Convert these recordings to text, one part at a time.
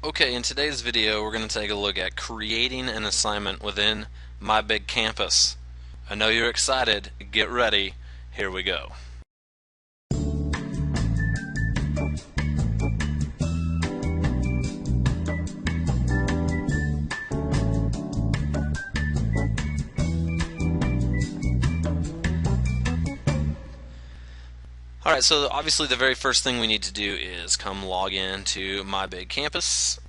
Okay, in today's video we're going to take a look at creating an assignment within My Big Campus. I know you're excited. Get ready. Here we go. Alright, so obviously the very first thing we need to do is come log in to My Big Campus.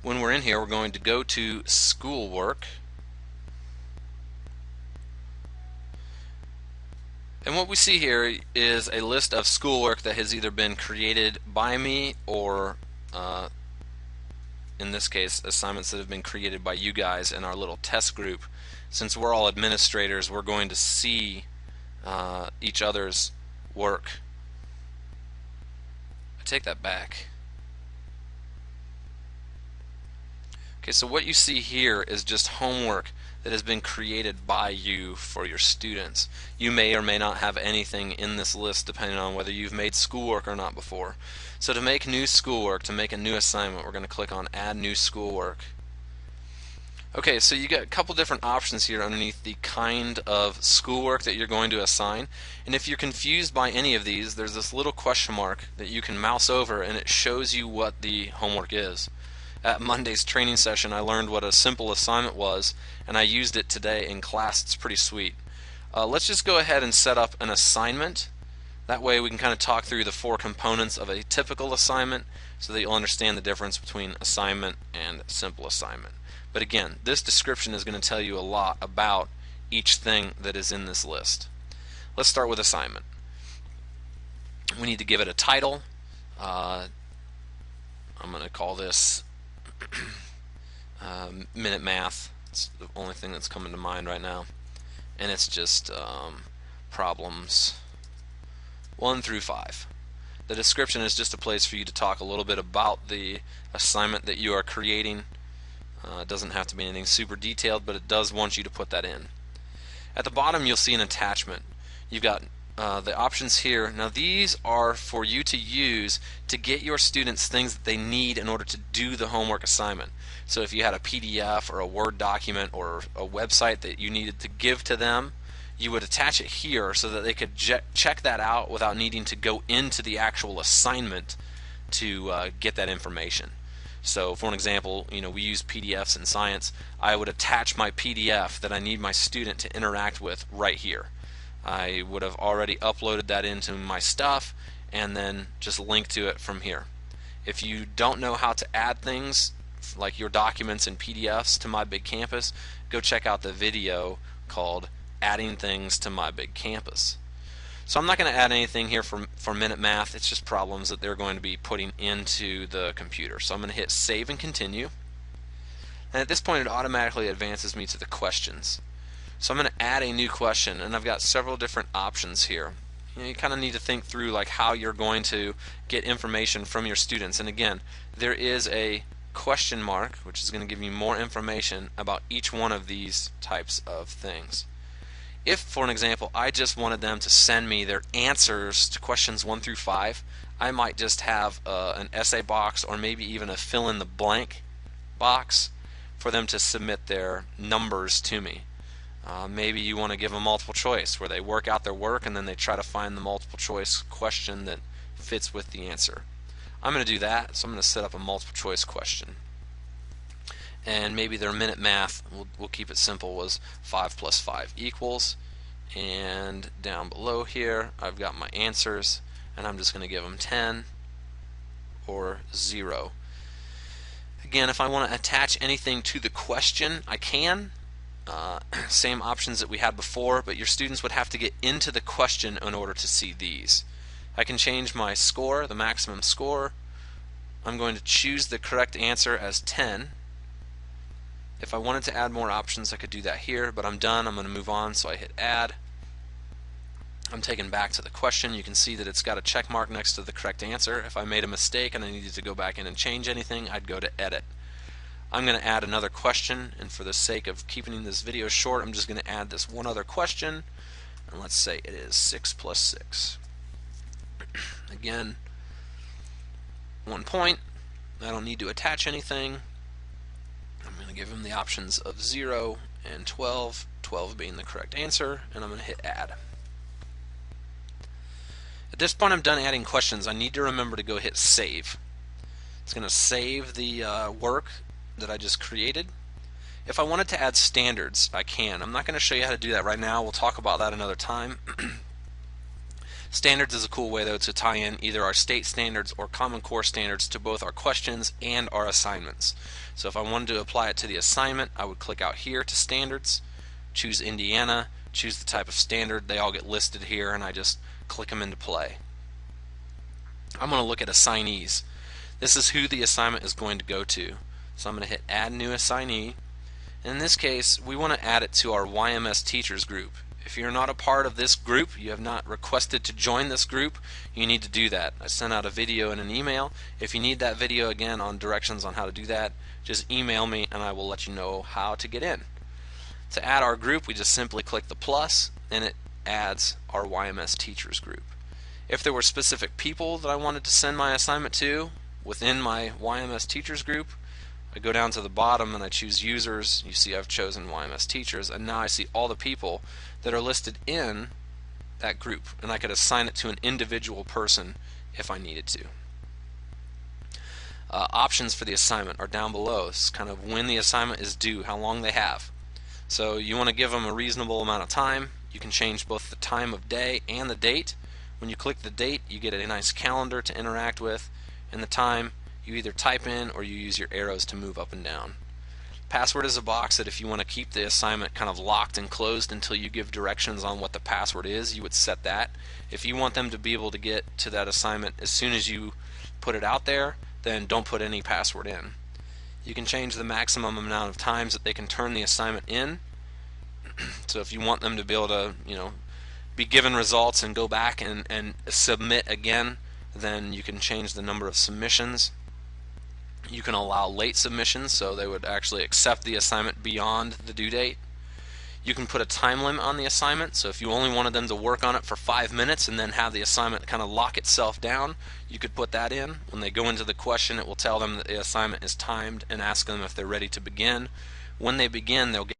When we're in here, we're going to go to Schoolwork. And what we see here is a list of schoolwork that has either been created by me or in this case assignments that have been created by you guys in our little test group. Since we're all administrators, we're going to see each other's work. I take that back. Okay, so what you see here is just homework that has been created by you for your students. You may or may not have anything in this list depending on whether you've made schoolwork or not before. So to make new schoolwork, to make a new assignment, we're going to click on Add New Schoolwork. Okay, so you get a couple different options here underneath the kind of schoolwork that you're going to assign. And if you're confused by any of these, there's this little question mark that you can mouse over and it shows you what the homework is. At Monday's training session, I learned what a simple assignment was, and I used it today in class. It's pretty sweet. Let's just go ahead and set up an assignment. That way we can kind of talk through the four components of a typical assignment so that you'll understand the difference between assignment and simple assignment. But again, this description is going to tell you a lot about each thing that is in this list. Let's start with assignment. We need to give it a title. I'm going to call this Minute Math. It's the only thing that's coming to mind right now, and it's just problems 1 through 5. The description is just a place for you to talk a little bit about the assignment that you are creating. It doesn't have to be anything super detailed, but it does want you to put that in. At the bottom you'll see an attachment. You've got the options here. Now these are for you to use to get your students things that they need in order to do the homework assignment. So if you had a PDF or a Word document or a website that you needed to give to them, you would attach it here so that they could check that out without needing to go into the actual assignment to get that information. So for an example, we use PDFs in science. I would attach my PDF that I need my student to interact with right here. I would have already uploaded that into my stuff and then just link to it from here. If you don't know how to add things like your documents and PDFs to My Big Campus, go check out the video called Adding Things to My Big Campus. So I'm not going to add anything here for Minute Math. It's just problems that they're going to be putting into the computer. So I'm going to hit Save and Continue. And at this point it automatically advances me to the questions. So I'm going to add a new question, and I've got several different options here. You kind of need to think through like how you're going to get information from your students. And again, there is a question mark which is going to give you more information about each one of these types of things. If, for an example, I just wanted them to send me their answers to questions 1 through 5, I might just have an essay box or maybe even a fill in the blank box for them to submit their numbers to me. Maybe you want to give them multiple choice where they work out their work and then they try to find the multiple choice question that fits with the answer. I'm going to do that, so I'm going to set up a multiple choice question. And maybe their Minute Math, we'll keep it simple, was 5 plus 5 equals. And down below here I've got my answers, and I'm just going to give them 10 or 0. Again, if I want to attach anything to the question, I can. Same options that we had before, but your students would have to get into the question in order to see these. I can change my score, the maximum score. I'm going to choose the correct answer as 10. If I wanted to add more options, I could do that here, but I'm done. I'm going to move on, so I hit Add. I'm taken back to the question. You can see that it's got a check mark next to the correct answer. If I made a mistake and I needed to go back in and change anything, I'd go to Edit. I'm going to add another question, and for the sake of keeping this video short, I'm just going to add this one other question. and let's say it is 6 plus 6. Again, 1 point. I don't need to attach anything. I'm going to give him the options of 0 and 12, 12 being the correct answer, and I'm going to hit add. At this point I'm done adding questions. I need to remember to go hit save. It's going to save the work that I just created. If I wanted to add standards, I can. I'm not going to show you how to do that right now. We'll talk about that another time. Standards is a cool way, though, to tie in either our state standards or Common Core standards to both our questions and our assignments. So if I wanted to apply it to the assignment, I would click out here to Standards, choose Indiana, choose the type of standard. They all get listed here, and I just click them into play. I'm going to look at assignees. This is who the assignment is going to go to. So I'm going to hit Add New Assignee. In this case, we want to add it to our YMS Teachers group. If you're not a part of this group, you have not requested to join this group, you need to do that. I sent out a video and an email. If you need that video again on directions on how to do that, just email me and I will let you know how to get in. To add our group, we just simply click the plus and it adds our YMS Teachers group. If there were specific people that I wanted to send my assignment to within my YMS Teachers group, I go down to the bottom and I choose users. You see I've chosen YMS Teachers, and now I see all the people that are listed in that group, and I could assign it to an individual person if I needed to. Options for the assignment are down below. It's kind of when the assignment is due, how long they have. So you want to give them a reasonable amount of time. You can change both the time of day and the date. When you click the date, you get a nice calendar to interact with, and the time you either type in or you use your arrows to move up and down. Password is a box that if you want to keep the assignment kind of locked and closed until you give directions on what the password is, you would set that. If you want them to be able to get to that assignment as soon as you put it out there, then don't put any password in. You can change the maximum amount of times that they can turn the assignment in. So if you want them to be able to, be given results and go back and submit again, then you can change the number of submissions. You can allow late submissions, so they would actually accept the assignment beyond the due date. You can put a time limit on the assignment, so if you only wanted them to work on it for 5 minutes and then have the assignment kind of lock itself down, you could put that in. When they go into the question, it will tell them that the assignment is timed and ask them if they're ready to begin. When they begin, they'll get